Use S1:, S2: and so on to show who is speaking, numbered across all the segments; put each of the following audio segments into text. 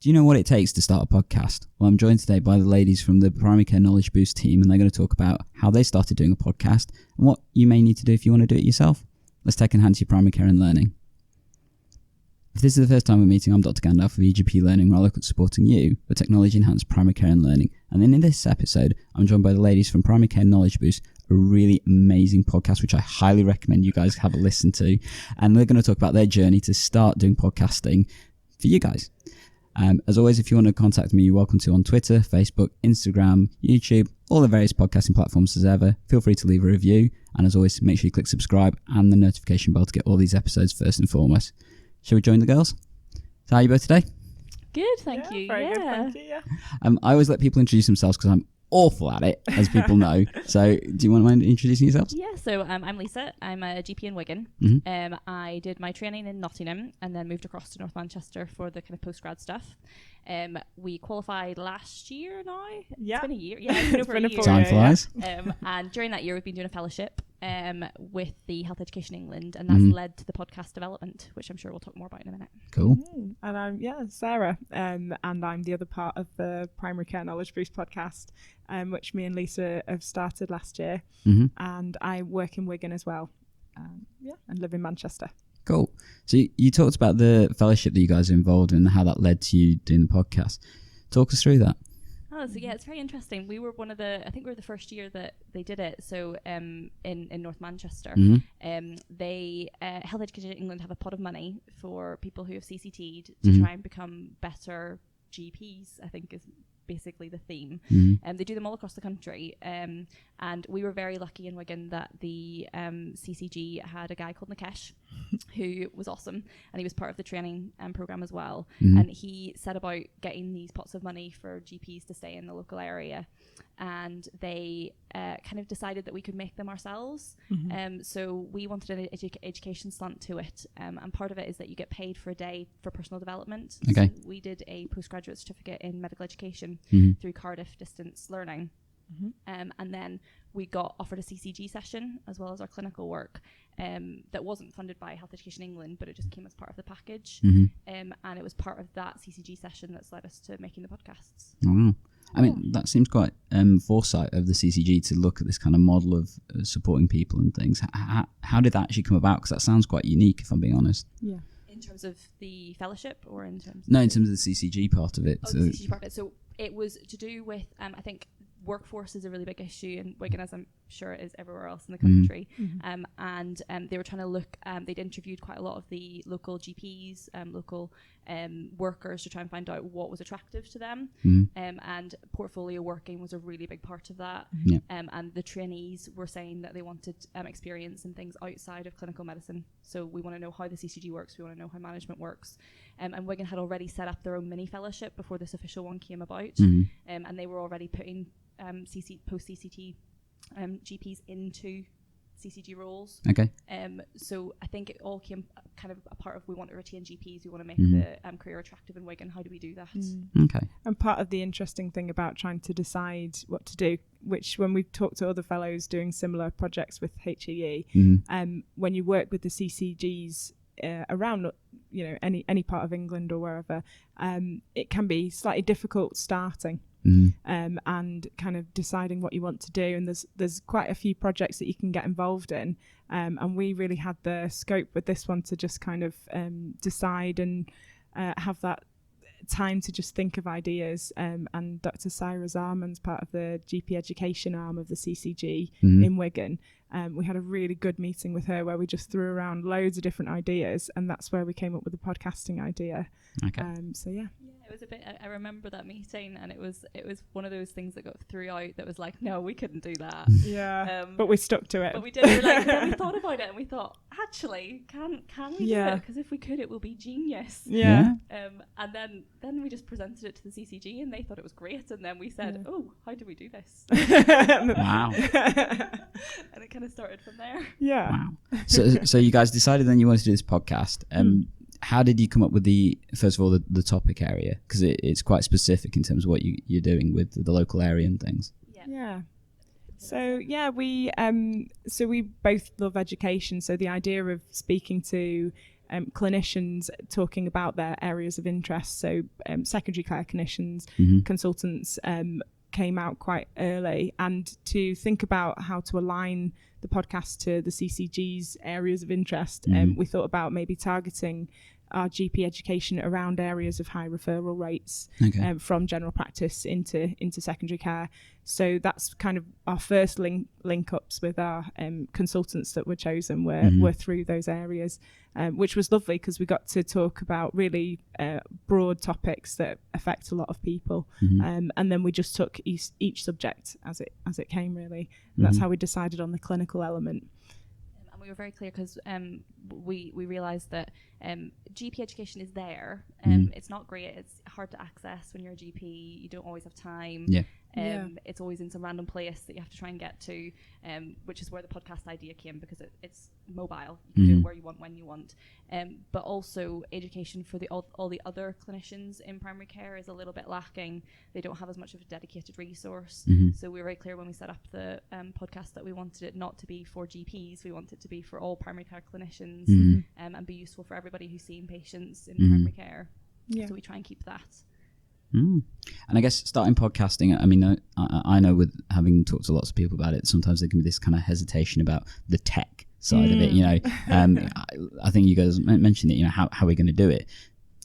S1: Do you know what it takes to start a podcast? Well, I'm joined today by the ladies from the Primary Care Knowledge Boost team, and they're going to talk about how they started doing a podcast and what you may need to do if you want to do it yourself. Let's take enhance your primary care and learning. If this is the first time we're meeting, I'm Dr. Gandalf of EGP Learning, where I look at supporting you with technology-enhanced primary care and learning. And then in this episode, I'm joined by the ladies from Primary Care Knowledge Boost, a really amazing podcast, which I highly recommend you guys have a listen to. And they're going to talk about their journey to start doing podcasting for you guys. As always, if you want to contact me, you're welcome to on Twitter, Facebook, Instagram, YouTube, all the various podcasting platforms as ever. Feel free to leave a review. And as always, make sure you click subscribe and the notification bell to get all these episodes first and foremost. Shall we join the girls? So how are you both today?
S2: Good, thank you.
S3: Very good, thank you. Yeah.
S1: I always let people introduce themselves because I'm awful at it, as people know. So do you want to mind introducing yourselves?
S2: Yeah, so I'm Lisa. I'm a GP in Wigan.
S1: Mm-hmm.
S2: I did my training in Nottingham and then moved across to North Manchester for the kind of postgrad stuff. We qualified last year now.
S3: Yeah.
S2: It's been a year. Yeah, it's been over a year.
S1: Time flies.
S2: And during that year, we've been doing a fellowship with the Health Education England, and that's led to the podcast development, which I'm sure we'll talk more about in a minute.
S1: Cool.
S3: And I'm Sarah, and I'm the other part of the Primary Care Knowledge Boost podcast, which me and Lisa have started last year.
S1: Mm-hmm.
S3: And I work in Wigan as well, and live in Manchester.
S1: Cool. So you talked about the fellowship that you guys are involved in and how that led to you doing the podcast. Talk us through that.
S2: Oh, so yeah, it's very interesting. We were I think we were the first year that they did it. So in North Manchester, they Health Education England have a pot of money for people who have CCT'd to try and become better GPs, I think is basically the theme. They do them all across the country, and we were very lucky in Wigan that the CCG had a guy called Nikesh who was awesome, and he was part of the training program as well, and he set about getting these pots of money for GPs to stay in the local area, and they kind of decided that we could make them ourselves. So we wanted an education slant to it, and part of it is that you get paid for a day for personal development.
S1: Okay.
S2: So we did a postgraduate certificate in medical education through Cardiff Distance Learning. And then we got offered a CCG session as well as our clinical work that wasn't funded by Health Education England, but it just came as part of the package. And it was part of that CCG session that's led us to making the podcasts.
S1: Wow. I mean, that seems quite foresight of the CCG to look at this kind of model of supporting people and things. How did that actually come about? Because that sounds quite unique, if I'm being honest.
S3: Yeah.
S2: In terms of the fellowship or in terms
S1: No, in terms of the CCG part of it.
S2: Oh, the CCG part of it. So it was to do with, I think, workforce is a really big issue in Wigan, as I'm sure it is everywhere else in the country. And they were trying to look, they'd interviewed quite a lot of the local GPs, local workers to try and find out what was attractive to them. And portfolio working was a really big part of that. And the trainees were saying that they wanted experience in things outside of clinical medicine. So we want to know how the CCG works, we want to know how management works. And Wigan had already set up their own mini fellowship before this official one came about. And they were already putting post-CCT GPs into CCG roles.
S1: Okay.
S2: So I think it all came kind of a part of we want to retain GPs, we want to make the career attractive in Wigan. How do we do that?
S1: Okay.
S3: And part of the interesting thing about trying to decide what to do, which when we've talked to other fellows doing similar projects with HEE, when you work with the CCGs around, any part of England or wherever, it can be slightly difficult starting. And kind of deciding what you want to do, and there's quite a few projects that you can get involved in, and we really had the scope with this one to just kind of decide and have that time to just think of ideas, and Dr. Sarah Zarman's part of the GP education arm of the CCG in Wigan. We had a really good meeting with her where we just threw around loads of different ideas, and that's where we came up with the podcasting idea.
S1: Okay.
S3: So yeah,
S2: it was a bit. I remember that meeting, and it was one of those things that got threw out that was like, no, we couldn't do that.
S3: Yeah. But we stuck to it.
S2: But we did. Then we thought about it, and we thought, actually, can we do it? Because if we could, it will be genius.
S3: Yeah.
S2: And then we just presented it to the CCG, and they thought it was great. And then we said, oh, how do we do this?
S1: Wow.
S2: And it kind of started from there.
S3: Yeah.
S1: Wow. So you guys decided then you wanted to do this podcast. How did you come up with first of all, the topic area? Because it's quite specific in terms of what you're doing with the local area and things.
S3: Yeah. So yeah, we both love education. So the idea of speaking to clinicians talking about their areas of interest. So secondary care clinicians, consultants came out quite early, and to think about how to align the podcast to the CCG's areas of interest, we thought about maybe targeting our GP education around areas of high referral rates from general practice into secondary care. So that's kind of our first link ups with our consultants that were chosen were through those areas, which was lovely because we got to talk about really broad topics that affect a lot of people, and then we just took each subject as it came, really. And that's how we decided on the clinical element.
S2: We were very clear because we realised that GP education is there. It's not great. It's hard to access when you're a GP. You don't always have time. It's always in some random place that you have to try and get to, which is where the podcast idea came, because it's mobile. You can do it where you want, when you want. But also education for all the other clinicians in primary care is a little bit lacking. They don't have as much of a dedicated resource. So we were very clear when we set up the podcast that we wanted it not to be for GPs. We wanted it to be for all primary care clinicians, and be useful for everybody who's seeing patients in primary care. So we try and keep that.
S1: And I guess starting podcasting, I mean, I know with having talked to lots of people about it, sometimes there can be this kind of hesitation about the tech side of it, you know. I think you guys mentioned it, you know, how are we going to do it?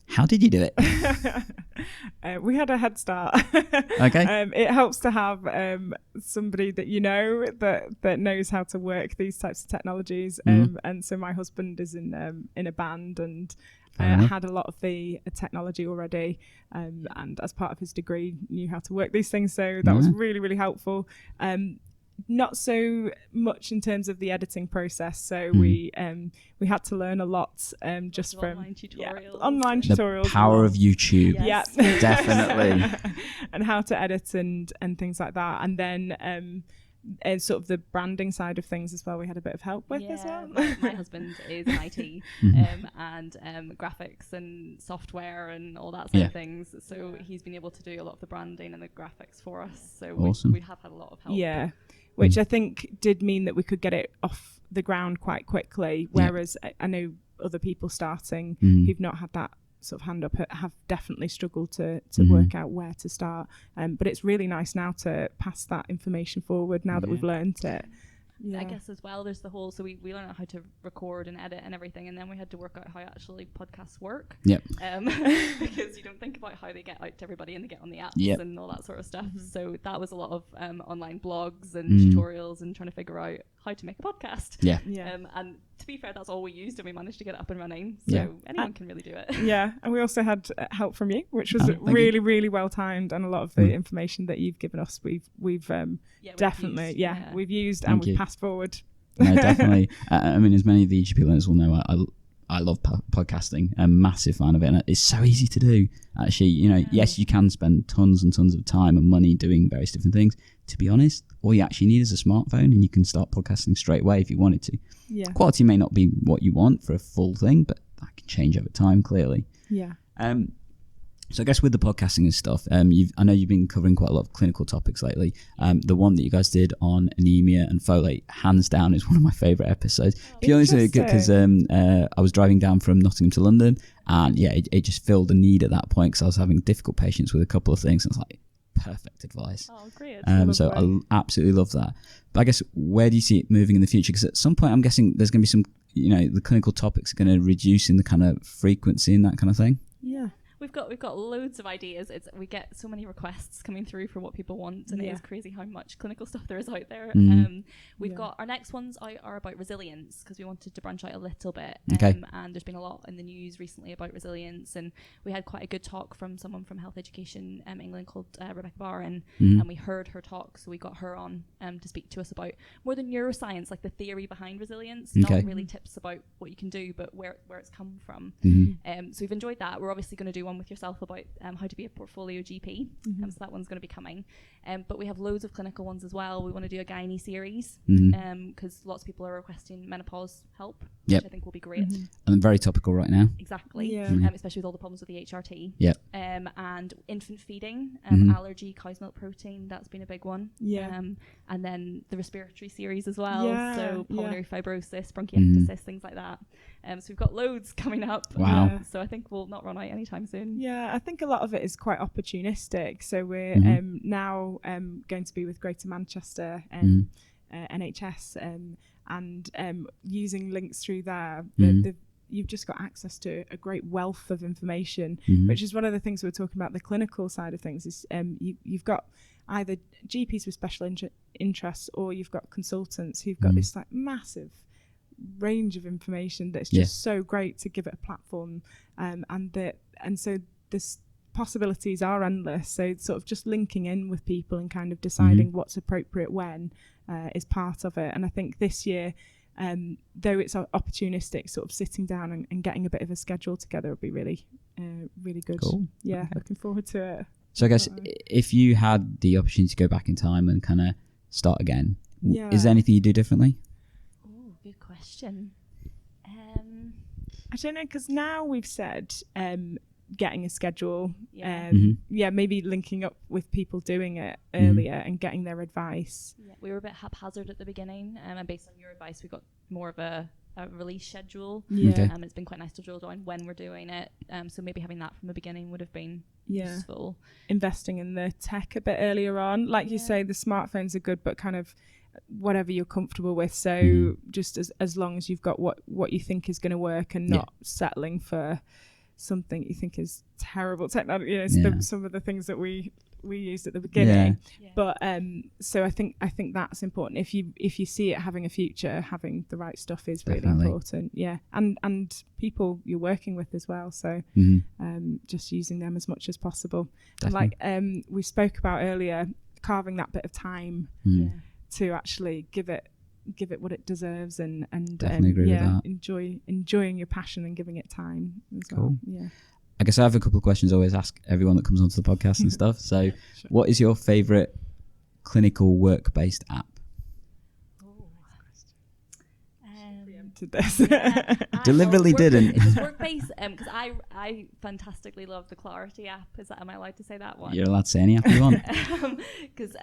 S1: How did you do it?
S3: We had a head start.
S1: Okay.
S3: It helps to have somebody that you know that knows how to work these types of technologies. And so my husband is in a band and had a lot of the technology already, and as part of his degree knew how to work these things. So that was really, really helpful. Not so much in terms of the editing process. So we had to learn a lot just from
S2: online tutorials.
S3: Online tutorials.
S1: The power of YouTube.
S2: Yes.
S3: Yeah,
S1: Definitely.
S3: And how to edit and things like that. And then and sort of the branding side of things as well, we had a bit of help with as well.
S2: My husband is in IT and graphics and software and all that side of things. So he's been able to do a lot of the branding and the graphics for us. So
S1: awesome.
S2: we have had a lot of help.
S3: Yeah, which I think did mean that we could get it off the ground quite quickly. Whereas I know other people starting who've not had that sort of hand up have definitely struggled to work out where to start. But it's really nice now to pass that information forward now that we've learned it.
S2: I guess as well there's the whole, so we learned how to record and edit and everything, and then we had to work out how actually podcasts work, because you don't think about how they get out to everybody and they get on the apps and all that sort of stuff. So that was a lot of online blogs and tutorials and trying to figure out how to make a podcast. And to be fair, that's all we used, and we managed to get it up and running, so anyone can really do it.
S3: And we also had help from you, which was really, really well timed, and a lot of the information that you've given us we've definitely we've used and we've passed forward.
S1: No, definitely. I mean, as many of the GP learners will know, I love podcasting. I'm a massive fan of it, and it's so easy to do. Actually, you know, yes, you can spend tons and tons of time and money doing various different things. To be honest, all you actually need is a smartphone, and you can start podcasting straight away if you wanted to. Quality may not be what you want for a full thing, but that can change over time, clearly. So I guess with the podcasting and stuff, I know you've been covering quite a lot of clinical topics lately. The one that you guys did on anemia and folate, hands down, is one of my favourite episodes. Purely so good because I was driving down from Nottingham to London, and it just filled a need at that point because I was having difficult patients with a couple of things, and I was like, perfect advice.
S2: Oh, great.
S1: So I absolutely love that. But I guess, where do you see it moving in the future? Because at some point, I'm guessing there's going to be some, you know, the clinical topics are going to reduce in the kind of frequency and that kind of thing.
S2: We've got loads of ideas. We get so many requests coming through for what people want, and it is crazy how much clinical stuff there is out there. We've got our next ones are about resilience, because we wanted to branch out a little bit. And there's been a lot in the news recently about resilience, and we had quite a good talk from someone from Health Education England called Rebecca Barron, and we heard her talk, so we got her on to speak to us about more the neuroscience, like the theory behind resilience, not really tips about what you can do, but where it's come from. So we've enjoyed that. We're obviously going to do one with yourself about how to be a portfolio GP, so that one's going to be coming. But we have loads of clinical ones as well. We want to do a gynae series, because lots of people are requesting menopause help, which I think will be great.
S1: And very topical right now.
S2: Exactly. Especially with all the problems with the HRT. And infant feeding, allergy, cow's milk protein, that's been a big one. And then the respiratory series as well, so pulmonary fibrosis, bronchiectasis, things like that. So we've got loads coming up.
S1: Wow.
S2: So I think we'll not run out anytime soon.
S3: Yeah, I think a lot of it is quite opportunistic. So we're now going to be with Greater Manchester NHS and using links through there. You've just got access to a great wealth of information, which is one of the things we're talking about. The clinical side of things is you've got either GPs with special interests, or you've got consultants who've got this like massive range of information that's just so great to give it a platform, and so this possibilities are endless. So sort of just linking in with people and kind of deciding what's appropriate when is part of it. And I think this year, though it's opportunistic, sort of sitting down and getting a bit of a schedule together would be really really good.
S1: Cool.
S3: Yeah,
S1: Okay.
S3: looking forward to it.
S1: So I guess if you had the opportunity to go back in time and kind of start again, is there anything you do differently?
S2: Oh, good question.
S3: I don't know, because now we've said getting a schedule, maybe linking up with people doing it earlier and getting their advice.
S2: Yeah, we were a bit haphazard at the beginning, and based on your advice, we got more of a release schedule.
S1: Okay.
S2: It's been quite nice to drill down when we're doing it. So maybe having that from the beginning would have been useful.
S3: Investing in the tech a bit earlier on, like you say, the smartphones are good, but kind of whatever you're comfortable with. So just as long as you've got what you think is going to work, and not settling for something you think is terrible technology. Some of the things that we used at the beginning. But so I think that's important. If you see it having a future, having the right stuff is really important. And people you're working with as well, so just using them as much as possible.
S1: Definitely.
S3: Like we spoke about earlier, carving that bit of time to actually give it what it deserves, and
S1: Definitely agree with that.
S3: enjoying your passion and giving it time as well.
S1: I guess I have a couple of questions I always ask everyone that comes onto the podcast and stuff. So what is your favorite clinical work-based app?
S3: To this.
S1: Deliberately didn't.
S2: It's work-based, because I fantastically love the Clarity app. Am I allowed to say that one?
S1: You're allowed to say any app you want.
S2: Because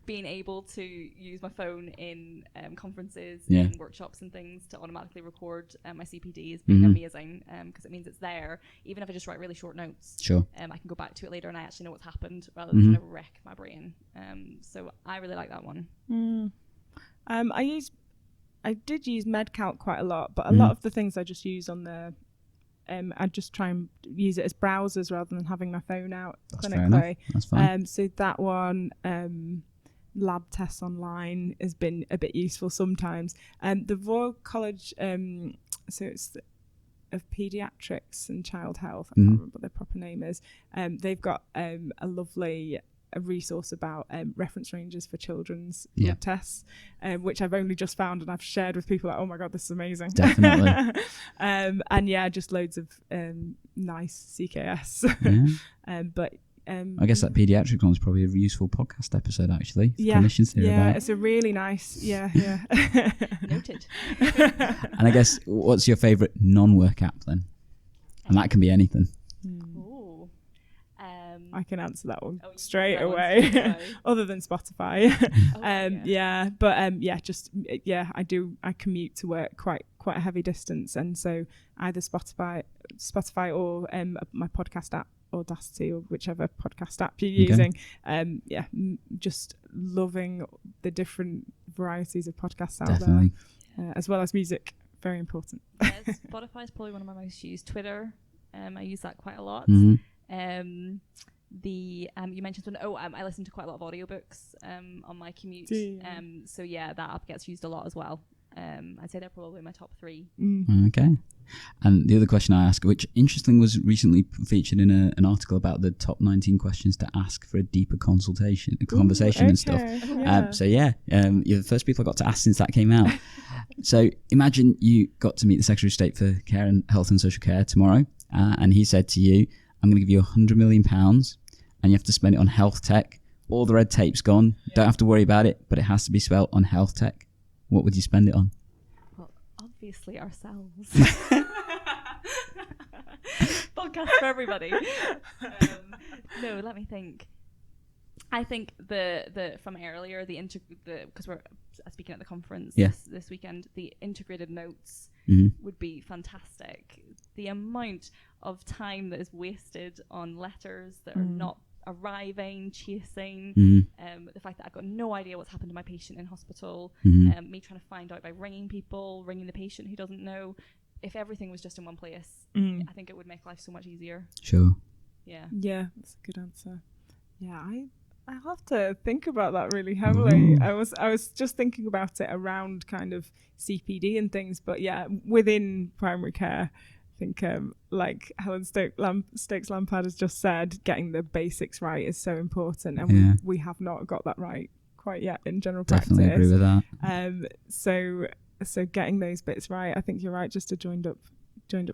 S2: being able to use my phone in conferences, in workshops and things to automatically record my CPD has been amazing, because it means it's there. Even if I just write really short notes, I can go back to it later and I actually know what's happened rather than trying to wreck my brain. So I really like that one.
S3: I did use MedCalc quite a lot, but a lot of the things I just use on the I just try and use it as browsers rather than having my phone out clinically.
S1: That's fine.
S3: So that one, Lab Tests Online, has been a bit useful sometimes. The Royal College, so it's of Pediatrics and Child Health, I can't remember what their proper name is. They've got a lovely resource about reference ranges for children's blood tests, which I've only just found and I've shared with people like, oh my god, this is amazing.
S1: Definitely.
S3: And just loads of nice CKS. But
S1: I guess that pediatric one's probably a useful podcast episode actually. Clinicians hear about.
S3: It's a really nice
S2: Noted.
S1: And I guess what's your favorite non-work app then? And that can be anything.
S3: I can answer that one straight away. Other than Spotify. I commute to work quite a heavy distance, and so either Spotify or my podcast app, Audacity, or whichever podcast app you're using. Just loving the different varieties of podcasts out there, as well as music. Very important.
S2: Spotify is probably one of my most used. Twitter, I use that quite a lot. You mentioned I listen to quite a lot of audiobooks on my commute. So that app gets used a lot as well. I'd say they're probably my top 3.
S1: Okay. And the other question I ask, which interestingly was recently featured in an article about the top 19 questions to ask for a deeper conversation and stuff. You're the first people I got to ask since that came out. So imagine you got to meet the Secretary of State for Care and Health and Social Care tomorrow, and he said to you, I'm going to give you £100 million and you have to spend it on health tech. All the red tape's gone. Don't have to worry about it, but it has to be spelt on health tech. What would you spend it on?
S2: Well, obviously ourselves. Podcast for everybody. No, let me think. I think the from earlier because we're speaking at the conference this weekend, the integrated notes would be fantastic. The amount of time that is wasted on letters that are not arriving, chasing, the fact that I've got no idea what's happened to my patient in hospital, me trying to find out by ringing the patient who doesn't know. If everything was just in one place, I think it would make life so much easier.
S1: Sure.
S3: Yeah, that's a good answer. Yeah, I have to think about that really heavily. Ooh. I was just thinking about it around kind of CPD and things, but yeah, within primary care, I think like Helen Stokes Lampard has just said, getting the basics right is so important, and we have not got that right quite yet in general practice.
S1: Definitely agree with that.
S3: So getting those bits right, I think you're right. Just a joined up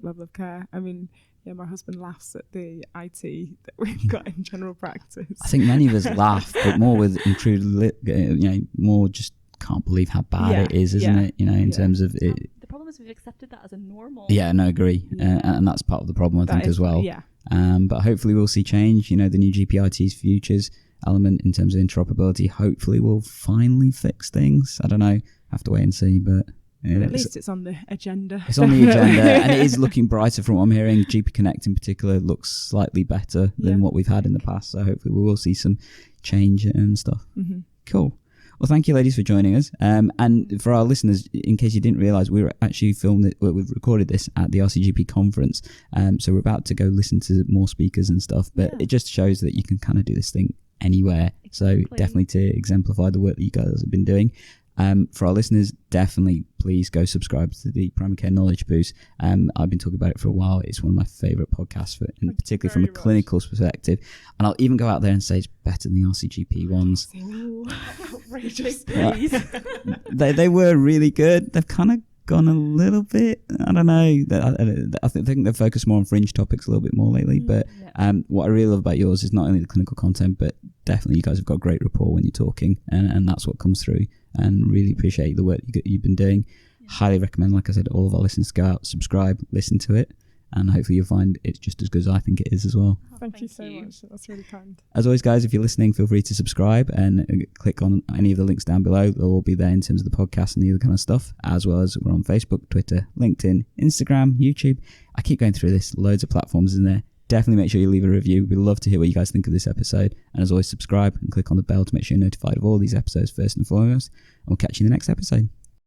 S3: level of care. I mean, yeah, my husband laughs at the IT that we've got in general practice.
S1: I think many of us laugh, but more with intruded, more just can't believe how bad it is, isn't it? In terms of it.
S2: The problem is we've accepted that as a normal.
S1: Yeah, no, agree, and that's part of the problem, I think, as well. Yeah. But hopefully we'll see change. The new GPIT's futures element in terms of interoperability hopefully will finally fix things. I don't know. Have to wait and see, but
S3: at least it's on the agenda.
S1: It's on the agenda, and it is looking brighter from what I'm hearing. GP Connect in particular looks slightly better than what we've had in the past, so hopefully we will see some change and stuff. Cool. Well, thank you, ladies, for joining us. And for our listeners, in case you didn't realise, we've recorded this at the RCGP conference. So we're about to go listen to more speakers and stuff, but it just shows that you can kind of do this thing anywhere. So definitely to exemplify the work that you guys have been doing. For our listeners, definitely please go subscribe to the Primary Care Knowledge Boost. I've been talking about it for a while. It's one of my favourite podcasts, and particularly from a clinical perspective. And I'll even go out there and say it's better than the RCGP ones.
S3: Outrageous.
S1: They were really good. They've kind of gone a little bit, I don't know, I think they've focused more on fringe topics a little bit more lately, but what I really love about yours is not only the clinical content, but definitely you guys have got great rapport when you're talking, and that's what comes through, and really appreciate the work you've been doing. Highly recommend, like I said, all of our listeners to go out, subscribe, listen to it, and hopefully you'll find it's just as good as I think it is as well.
S3: Thank you so much. That's really kind.
S1: As always, guys, if you're listening, feel free to subscribe and click on any of the links down below. They'll all be there in terms of the podcast and the other kind of stuff, as well as we're on Facebook, Twitter, LinkedIn, Instagram, YouTube. I keep going through this. Loads of platforms in there. Definitely make sure you leave a review. We'd love to hear what you guys think of this episode. And as always, subscribe and click on the bell to make sure you're notified of all these episodes first and foremost. And we'll catch you in the next episode.